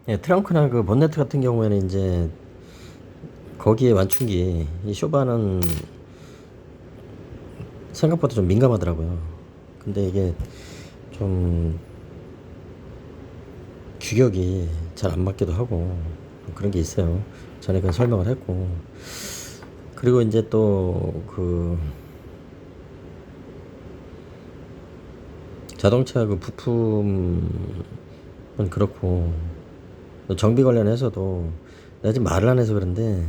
예, 트렁크나 그 본네트 같은 경우에는 이제 거기에 완충기 이 쇼바는 생각보다 좀 민감하더라고요. 근데 이게 좀 규격이 잘 안 맞기도 하고 그런 게 있어요. 전에 그 설명을 했고, 그리고 이제 또 그 자동차 그 부품은 그렇고 정비 관련해서도 내가 지금 말을 안 해서 그런데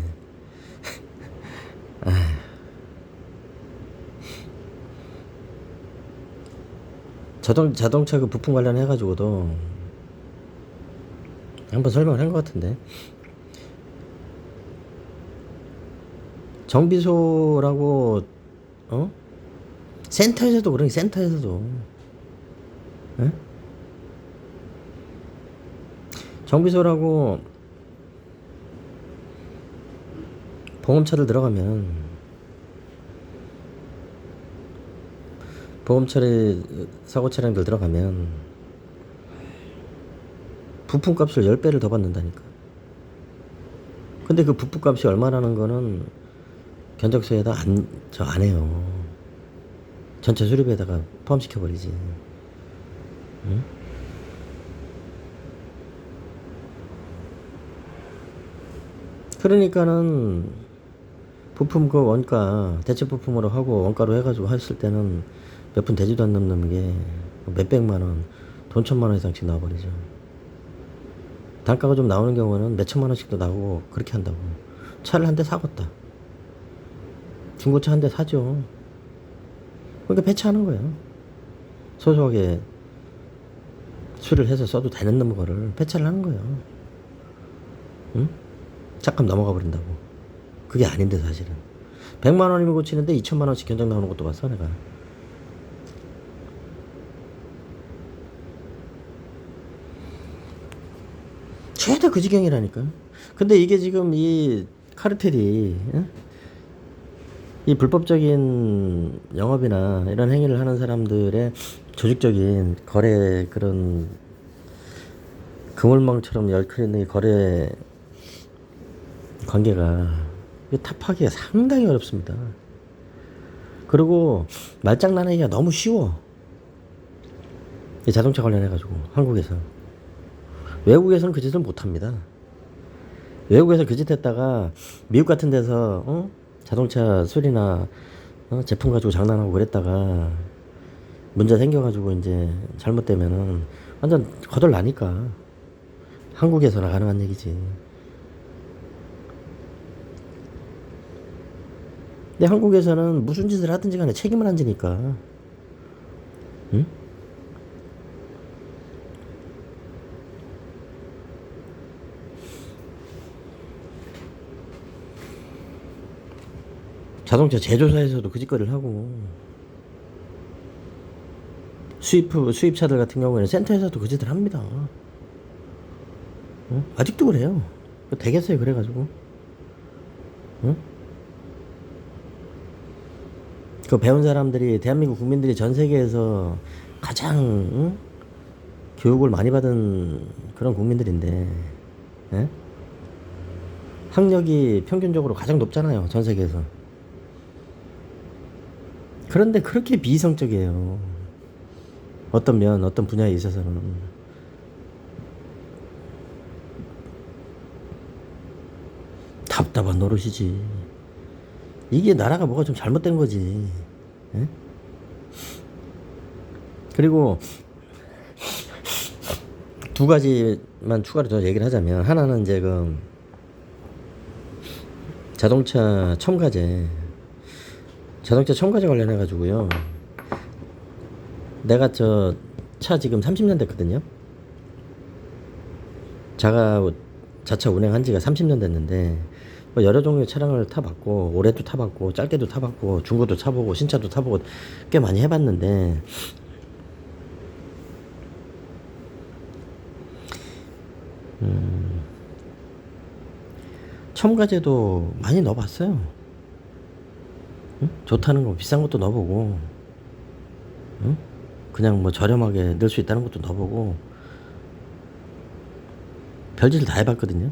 자동차 그 부품 관련해 가지고도 한번 설명을 한 것 같은데, 정비소라고 어? 센터에서도 그러니 센터에서도 예? 정비소라고 보험차를 들어가면 보험처리 사고 차량들 들어가면 부품값을 10배를 더 받는다니까. 근데 그 부품값이 얼마라는 거는 견적서에다 안 해요. 전체 수리비에다가 포함시켜버리지. 응? 그러니까는 부품 그 원가 대체 부품으로 하고 원가로 해가지고 했을 때는 몇 푼 되지도 않는 놈게 몇백만 원, 돈 1,000만 원 이상씩 나와버리죠. 단가가 좀 나오는 경우는 몇 천만 원씩도 나오고 그렇게 한다고. 차를 한 대 사겠다. 중고차 한 대 사죠. 그러니까 배차하는 거예요. 소소하게 수리를 해서 써도 되는 놈 거를 배차를 하는 거예요. 응? 잠깐 넘어가 버린다고. 그게 아닌데 사실은 100만 원이면 고치는데 2천만 원씩 견적 나오는 것도 봤어 내가. 최대 그 지경이라니까. 근데 이게 지금 이 카르텔이 이 불법적인 영업이나 이런 행위를 하는 사람들의 조직적인 거래, 그런 그물망처럼 얽혀 있는 거래 관계가 타파하기가 상당히 어렵습니다. 그리고 말장난하기가 너무 쉬워. 이 자동차 관련해가지고 한국에서. 외국에서는 그 짓을 못합니다. 외국에서 그 짓 했다가 미국 같은 데서 자동차 수리나 제품 가지고 장난하고 그랬다가 문제 생겨가지고 이제 잘못되면은 완전 거덜나니까. 한국에서나 가능한 얘기지. 근데 한국에서는 무슨 짓을 하든지 간에 책임을 안 지니까. 응? 자동차 제조사에서도 그 짓거리를 하고, 수입차들 같은 경우에는 센터에서도 그 짓을 합니다. 아직도 그래요. 되겠어요 그래가지고. 응? 그 배운 사람들이, 대한민국 국민들이 전 세계에서 가장 교육을 많이 받은 그런 국민들인데, 예? 학력이 평균적으로 가장 높잖아요 전 세계에서. 그런데 그렇게 비이성적이에요. 어떤 분야에 있어서는. 답답한 노릇이지. 이게 나라가 뭐가 좀 잘못된 거지. 예? 그리고 두 가지만 추가로 더 얘기를 하자면, 하나는 이제 그 자동차 첨가제 관련해 가지고요. 내가 차 지금 30년 됐거든요. 자차 운행한 지가 30년 됐는데, 뭐 여러 종류의 차량을 타봤고, 오래도 타봤고, 짧게도 타봤고, 중고도 타보고, 신차도 타보고, 꽤 많이 해봤는데, 첨가제도 많이 넣어봤어요. 응? 좋다는 거, 비싼 것도 넣어보고, 응? 그냥 뭐 저렴하게 넣을 수 있다는 것도 넣어보고, 별짓을 다 해봤거든요.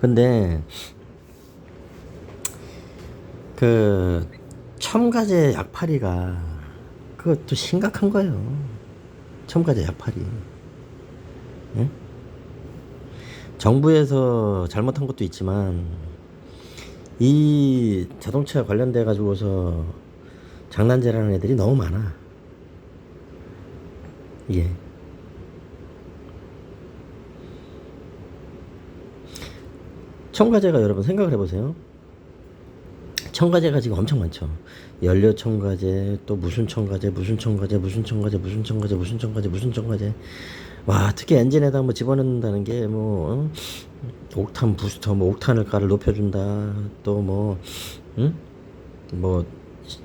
근데 그 첨가제 약팔이가 그것도 심각한 거예요. 첨가제 약팔이. 예? 정부에서 잘못한 것도 있지만 이 자동차 관련돼 가지고서 장난질하는 애들이 너무 많아. 이게 첨가제가 여러분 생각을 해보세요. 첨가제가 지금 엄청 많죠. 연료 첨가제, 또 무슨 첨가제, 무슨 첨가제, 무슨 첨가제, 무슨 첨가제, 무슨 첨가제, 무슨 첨가제. 와, 특히 엔진에다 뭐 집어넣는다는 게 뭐 옥탄 부스터, 뭐 옥탄을 가를 높여준다. 또 뭐, 응? 뭐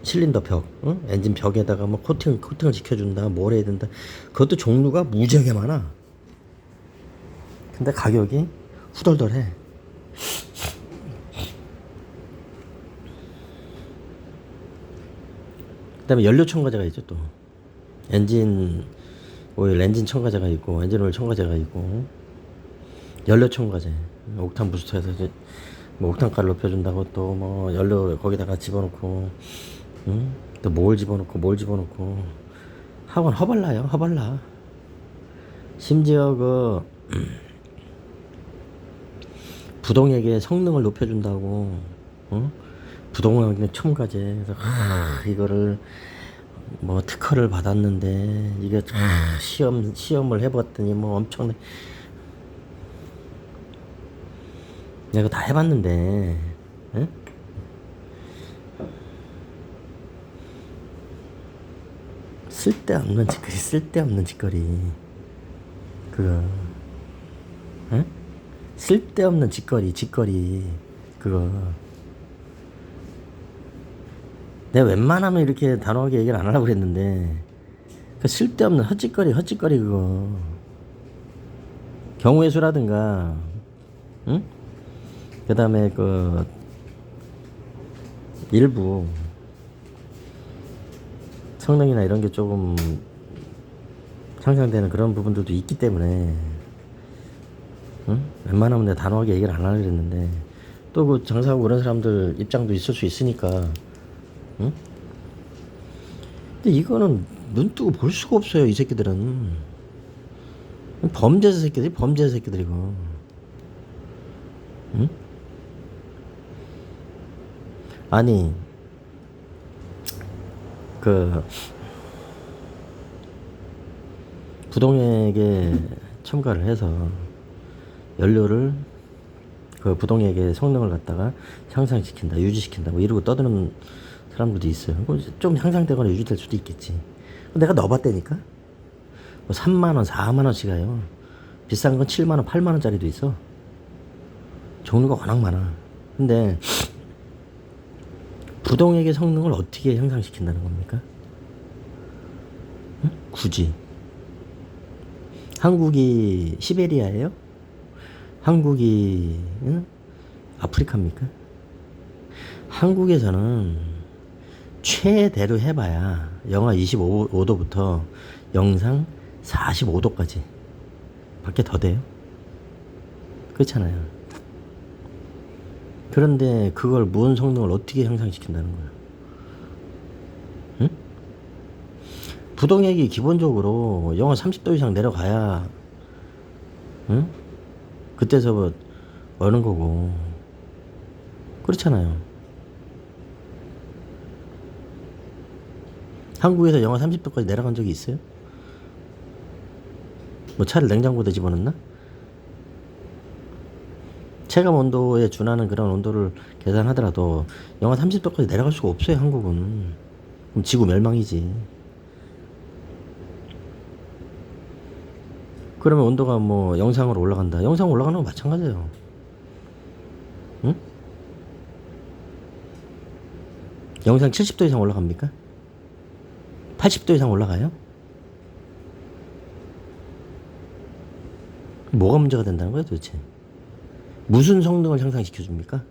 실린더 벽, 응? 엔진 벽에다가 뭐 코팅을 시켜준다. 뭘 해야 된다. 그것도 종류가 무지하게 많아. 근데 가격이 후덜덜해. 그다음에 연료 첨가제가 있죠 또. 엔진 오일, 엔진 첨가제가 있고, 엔진 오일 첨가제가 있고, 연료 첨가제, 옥탄 부스터에서 이제 뭐 옥탄가를 높여준다고 또 뭐 연료 거기다가 집어넣고, 응? 또 뭘 집어넣고 하곤 허발라요, 허발라. 심지어 그 부동액의 성능을 높여준다고, 응? 부동액 첨가제. 그래서 이거를 뭐 특허를 받았는데 이게 시험을 해봤더니 뭐 엄청나. 내가 다 해봤는데, 응? 쓸데없는 짓거리 그거, 응? 쓸데없는 짓거리 그거. 내가 웬만하면 이렇게 단호하게 얘기를 안 하려고 그랬는데 그 쓸데없는 헛짓거리 그거. 경우의 수라든가, 응? 그 다음에 그 일부 성능이나 이런 게 조금 상상되는 그런 부분들도 있기 때문에, 응? 웬만하면 내가 단호하게 얘기를 안 하려고 그랬는데 또 그 장사하고 그런 사람들 입장도 있을 수 있으니까, 응? 근데 이거는 눈 뜨고 볼 수가 없어요. 이 새끼들은 범죄 새끼들이고, 응? 아니 그 부동액에 첨가를 해서 연료를 그 부동액의 성능을 갖다가 향상시킨다, 유지시킨다, 뭐 이러고 떠드는 사람들도 있어요. 좀 향상되거나 유지될 수도 있겠지. 내가 넣어봤다니까. 뭐 3만 원, 4만 원씩 가요. 비싼 건 7만 원, 8만 원짜리도 있어. 종류가 워낙 많아. 근데 부동액의 성능을 어떻게 향상시킨다는 겁니까? 응? 굳이 한국이 시베리아예요? 한국이, 응? 아프리카입니까? 한국에서는 최대로 해봐야 영하 25도부터 영상 45도까지 밖에 더 돼요? 그렇잖아요. 그런데 그걸 무온 성능을 어떻게 향상시킨다는 거야? 응? 부동액이 기본적으로 영하 30도 이상 내려가야, 응? 그때서 어는 거고. 그렇잖아요. 한국에서 영하 30도까지 내려간 적이 있어요? 뭐 차를 냉장고에 집어넣나? 체감 온도에 준하는 그런 온도를 계산하더라도 영하 30도까지 내려갈 수가 없어요, 한국은. 그럼 지구 멸망이지. 그러면 온도가 뭐 영상으로 올라간다. 영상 올라가는 거 마찬가지예요. 응? 영상 70도 이상 올라갑니까? 80도 이상 올라가요? 뭐가 문제가 된다는 거야 도대체? 무슨 성능을 향상시켜줍니까?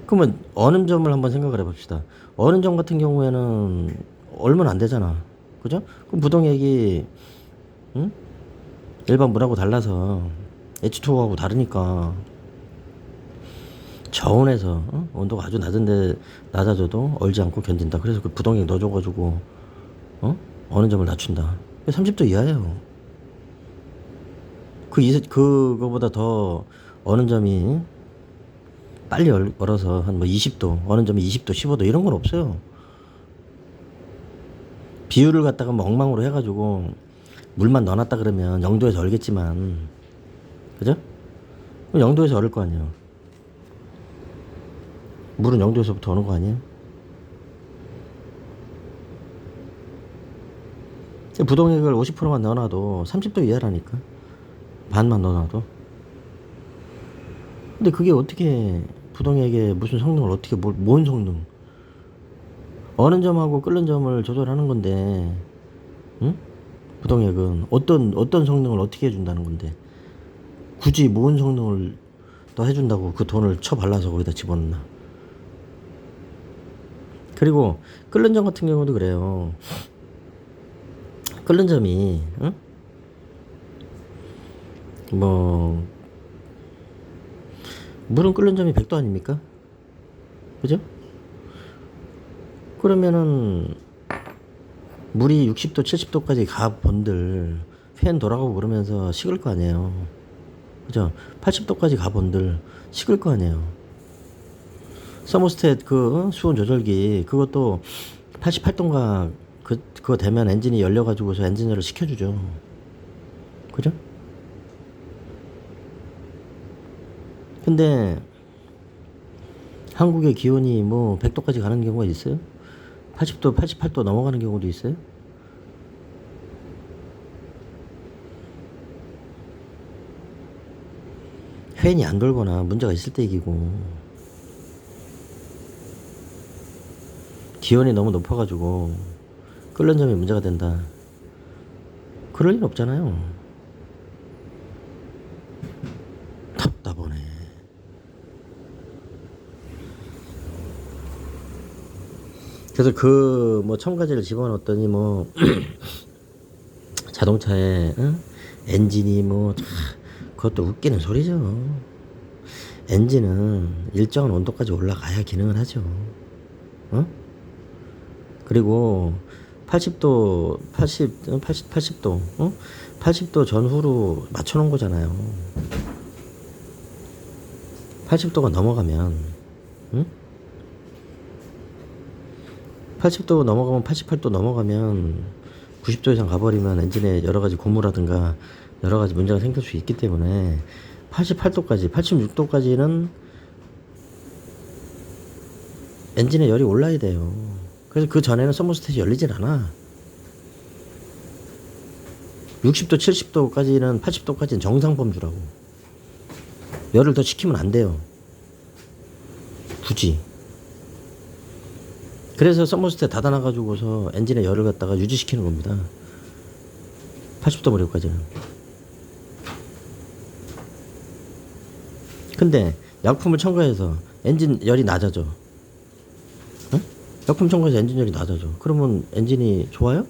그러면 어느 점을 한번 생각을 해봅시다. 어느 점 같은 경우에는 얼마는 안 되잖아. 그죠? 그럼 부동액이, 응? 일반 물하고 달라서 H2O하고 다르니까 저온에서 온도가 아주 낮은데 낮아져도 얼지 않고 견딘다. 그래서 그 부동액 넣어줘가지고 어느 점을 낮춘다. 30도 이하예요. 그거보다 더 어느 점이 빨리 얼어서 한 뭐 20도, 어느 점이 20도, 15도 이런 건 없어요. 비율을 갖다가 뭐 엉망으로 해가지고 물만 넣어놨다 그러면 0도에서 얼겠지만, 그죠? 그럼 0도에서 얼을 거 아니에요. 물은 0도에서부터 어는 거 아니에요? 부동액을 50%만 넣어놔도 30도 이하라니까. 반만 넣어놔도. 근데 그게 어떻게 부동액에 무슨 성능을 어떻게 뭔 성능? 어는 점하고 끓는 점을 조절하는 건데, 응? 부동액은 어떤 성능을 어떻게 해준다는 건데, 굳이 뭔 성능을 더 해준다고 그 돈을 쳐발라서 거기다 집어넣나? 그리고 끓는 점 같은 경우도 그래요. 끓는 점이 뭐 물은 끓는 점이 100도 아닙니까? 그죠? 그러면은 물이 60도 70도까지 가 본들 팬 돌아가고 그러면서 식을 거 아니에요. 그죠? 80도까지 가 본들 식을 거 아니에요. 서머스탯 그 수온 조절기 그것도 88도인가 그거 되면 엔진이 열려가지고서 엔진열을 식혀주죠. 그죠? 근데 한국의 기온이 뭐 100도까지 가는 경우가 있어요? 80도, 88도 넘어가는 경우도 있어요? 팬이 안 돌거나 문제가 있을 때 얘기고, 기온이 너무 높아가지고 끓는 점이 문제가 된다. 그럴 일 없잖아요. 답답하네. 그래서 그 뭐 첨가제를 집어넣었더니 뭐 자동차에 엔진이 뭐 그것도 웃기는 소리죠. 엔진은 일정한 온도까지 올라가야 기능을 하죠. 그리고 80도 80도 80도 전후로 맞춰놓은 거잖아요. 80도가 넘어가면 80도 넘어가면 88도 넘어가면 90도 이상 가버리면 엔진에 여러가지 고무라든가 여러가지 문제가 생길 수 있기 때문에 88도까지 86도까지는 엔진에 열이 올라야 돼요. 그래서 그 전에는 서머스탯이 열리질 않아. 60도 70도까지는 80도까지는 정상 범주라고. 열을 더 식히면 안 돼요. 굳이. 그래서 서머스탯 닫아놔가지고서 엔진의 열을 갖다가 유지시키는 겁니다. 80도 무렵까지는. 근데 약품을 첨가해서 엔진 열이 낮아져. 응? 약품 첨가해서 엔진 열이 낮아져. 그러면 엔진이 좋아요?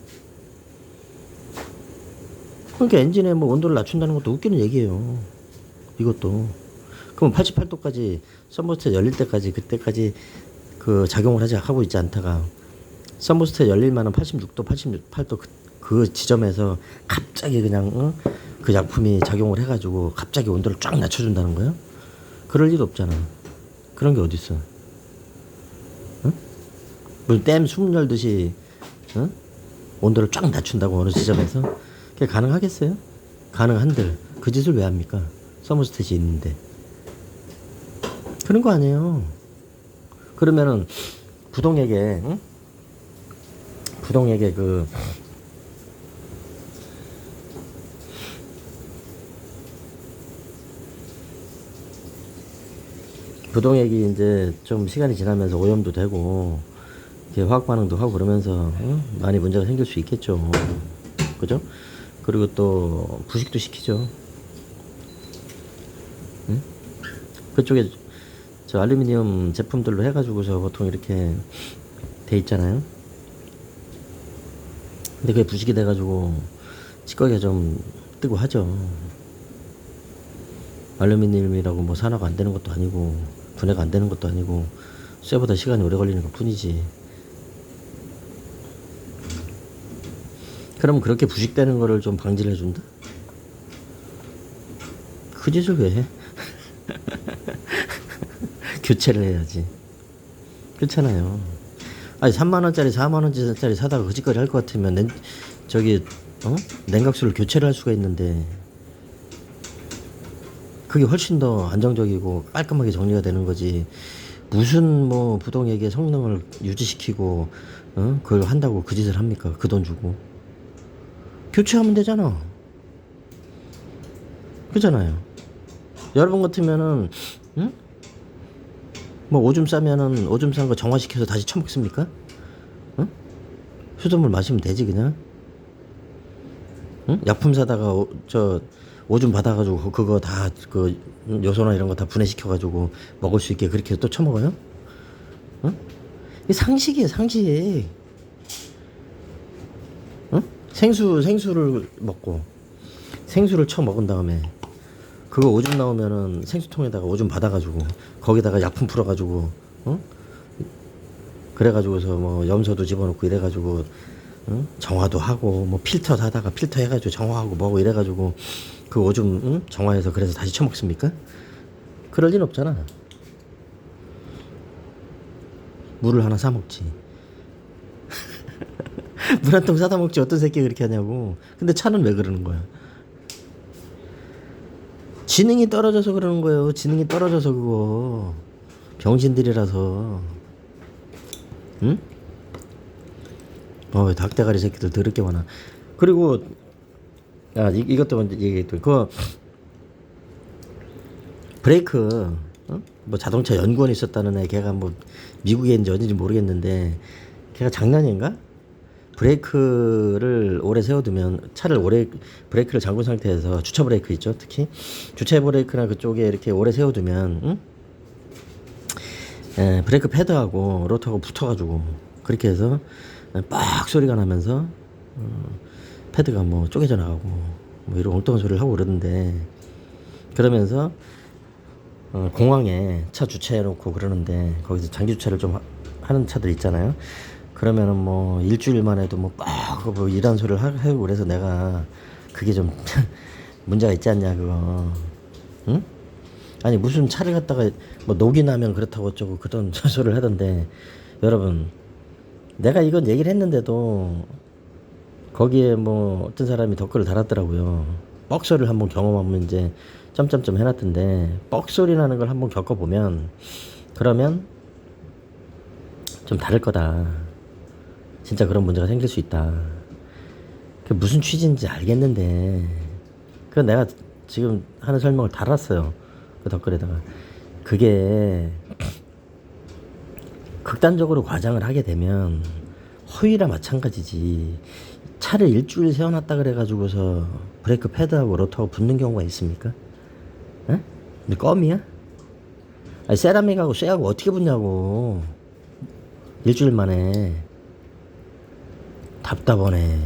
그러니까 엔진의 뭐 온도를 낮춘다는 것도 웃기는 얘기예요. 이것도. 그럼 88도까지 서머스탯 열릴 때까지 그때까지 그 작용을 하고 있지 않다가 서머스탯 열릴 만한 86도, 88도 그 지점에서 갑자기 그냥 그 약품이 작용을 해가지고 갑자기 온도를 쫙 낮춰준다는 거야? 그럴 일 없잖아. 그런 게 어딨어? 응? 무슨 댐 숨 열듯이 온도를 쫙 낮춘다고 어느 지점에서? 그게 가능하겠어요? 가능한들 그 짓을 왜 합니까? 서머스탯이 있는데. 그런 거 아니에요. 그러면은 부동액에 그 부동액이 이제 좀 시간이 지나면서 오염도 되고 이렇게 화학 반응도 하고 그러면서 많이 문제가 생길 수 있겠죠. 그죠? 그리고 또 부식도 시키죠. 그쪽에 저 알루미늄 제품들로 해가지고서 보통 이렇게 돼 있잖아요. 근데 그게 부식이 돼가지고 찌꺼기가 좀 뜨고 하죠. 알루미늄이라고 뭐 산화가 안 되는 것도 아니고 분해가 안 되는 것도 아니고 쇠보다 시간이 오래 걸리는 것 뿐이지. 그럼 그렇게 부식되는 거를 좀 방지를 해준다? 그 짓을 왜 해? 교체를 해야지. 그렇잖아요. 아니 3만원짜리 4만원짜리 사다가 그 짓거리 할 것 같으면 냉각수를 교체를 할 수가 있는데 그게 훨씬 더 안정적이고 깔끔하게 정리가 되는 거지. 무슨 뭐 부동액의 성능을 유지시키고 그걸 한다고 그 짓을 합니까? 그 돈 주고 교체하면 되잖아. 그잖아요. 여러분 같으면은 뭐 오줌 싸면은 오줌 싼 거 정화시켜서 다시 처먹습니까? 수돗물 마시면 되지 그냥. 약품 사다가 오줌 받아가지고 그거 다 그 요소나 이런 거 다 분해시켜가지고 먹을 수 있게 그렇게 또 처먹어요? 이게 상식이에요, 상식. 생수를 먹고 생수를 처먹은 다음에 그거 오줌 나오면은 생수통에다가 오줌 받아가지고 거기다가 약품 풀어가지고 그래가지고서 뭐 염소도 집어넣고 이래가지고 정화도 하고 뭐 필터 사다가 필터 해가지고 정화하고 뭐고 이래가지고 그 오줌 정화해서 그래서 다시 처먹습니까? 그럴 일 없잖아. 물을 하나 사 먹지. 물 한 통 사다 먹지 어떤 새끼가 그렇게 하냐고. 근데 차는 왜 그러는 거야? 지능이 떨어져서 그러는 거예요. 지능이 떨어져서 그거. 병신들이라서. 응? 닭대가리 새끼들 더럽게 많아. 그리고 이것도 먼저 얘기했던 그 브레이크 뭐 자동차 연구원이 있었다는 애 걔가 뭐 미국에 있는지 어딘지 모르겠는데 걔가 작년인가 브레이크를 오래 세워두면 차를 오래 브레이크를 잠근 상태에서 주차 브레이크 있죠 특히 주차 브레이크나 그쪽에 이렇게 오래 세워두면 브레이크 패드하고 로터하고 붙어가지고 그렇게 해서 빡 소리가 나면서 패드가 뭐 쪼개져 나가고 뭐 이런 엉뚱한 소리를 하고 그러는데 그러면서 공항에 차 주차해 놓고 그러는데 거기서 장기 주차를 좀 하는 차들 있잖아요. 그러면은 뭐 일주일만 해도 뭐 이런 소리를 하고 그래서 내가 그게 좀 문제가 있지 않냐 그거. 응? 아니 무슨 차를 갖다가 뭐 녹이 나면 그렇다고 어쩌고 그런 소리를 하던데 여러분 내가 이건 얘기를 했는데도 거기에 뭐 어떤 사람이 댓글을 달았더라고요. 뻑소리를 한번 경험하면 이제 점점점 해놨던데 뻑소리 나는 걸 한번 겪어보면 그러면 좀 다를 거다. 진짜 그런 문제가 생길 수 있다. 그게 무슨 취지인지 알겠는데 그건 내가 지금 하는 설명을 달았어요. 그 댓글에다가 그게 극단적으로 과장을 하게 되면 허위라 마찬가지지. 차를 일주일 세워놨다 그래가지고서 브레이크 패드하고 로터하고 붙는 경우가 있습니까? 에? 근데 껌이야? 아니 세라믹하고 쇠하고 어떻게 붙냐고. 일주일 만에. 답답하네.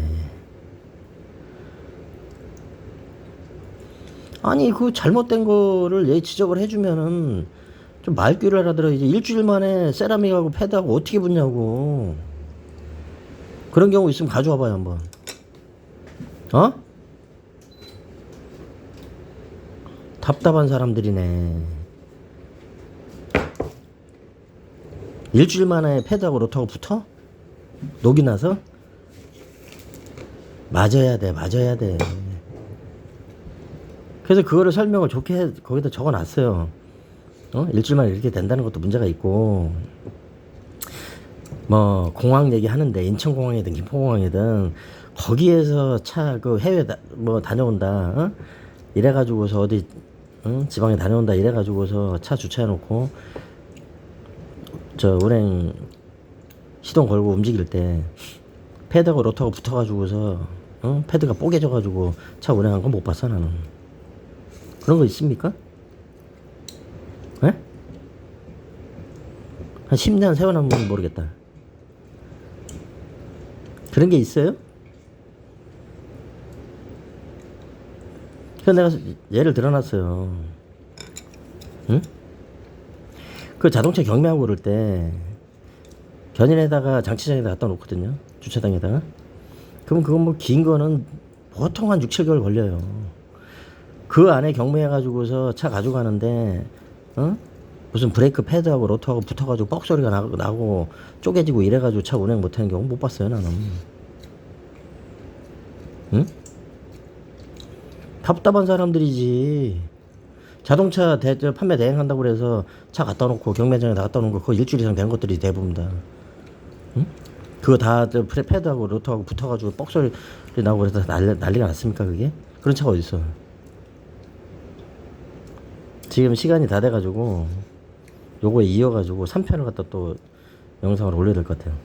아니 그 잘못된 거를 얘 지적을 해주면은 좀 말귀를 하더라. 이제 일주일 만에 세라믹하고 패드하고 어떻게 붙냐고. 그런 경우 있으면 가져와봐요 한번. 답답한 사람들이네. 일주일 만에 패드하고 로터하고 붙어? 녹이 나서? 맞아야 돼. 그래서 그거를 설명을 좋게 거기다 적어놨어요. 일주일 만에 이렇게 된다는 것도 문제가 있고 뭐 공항 얘기하는데 인천공항이든 김포공항이든 거기에서 차 그 해외 뭐 다녀온다 이래가지고서 어디 지방에 다녀온다 이래가지고서 차 주차해놓고 저 운행 시동 걸고 움직일 때 패드하고 로터하고 붙어가지고서 패드가 뽀개져가지고 차 운행한 건 못 봤어 나는. 그런 거 있습니까? 에? 한 10년 세워놓으면 모르겠다. 그런 게 있어요? 그래서 내가 예를 들어놨어요. 응? 그 자동차 경매하고 그럴 때 견인에다가 장치장에다 갖다 놓거든요. 주차장에다가. 그럼 그건 뭐 긴 거는 보통 한 6, 7개월 걸려요. 그 안에 경매해가지고서 차 가져가는데, 어? 무슨 브레이크 패드하고 로터하고 붙어가지고 뻑 소리가 나고 쪼개지고 이래가지고 차 운행 못하는 경우 못 봤어요, 나는. 응? 답답한 사람들이지. 자동차 판매 대행한다고 그래서 차 갖다 놓고 경매장에 갖다 놓은 거 그거 일주일 이상 된 것들이 대부분 다. 응? 그거 다 패드하고 로터하고 붙어가지고 뻑 소리 나고 그래서 난리가 났습니까, 그게? 그런 차가 어딨어. 지금 시간이 다 돼가지고 요거에 이어가지고 3편을 갖다 또 영상을 올려야 될 것 같아요.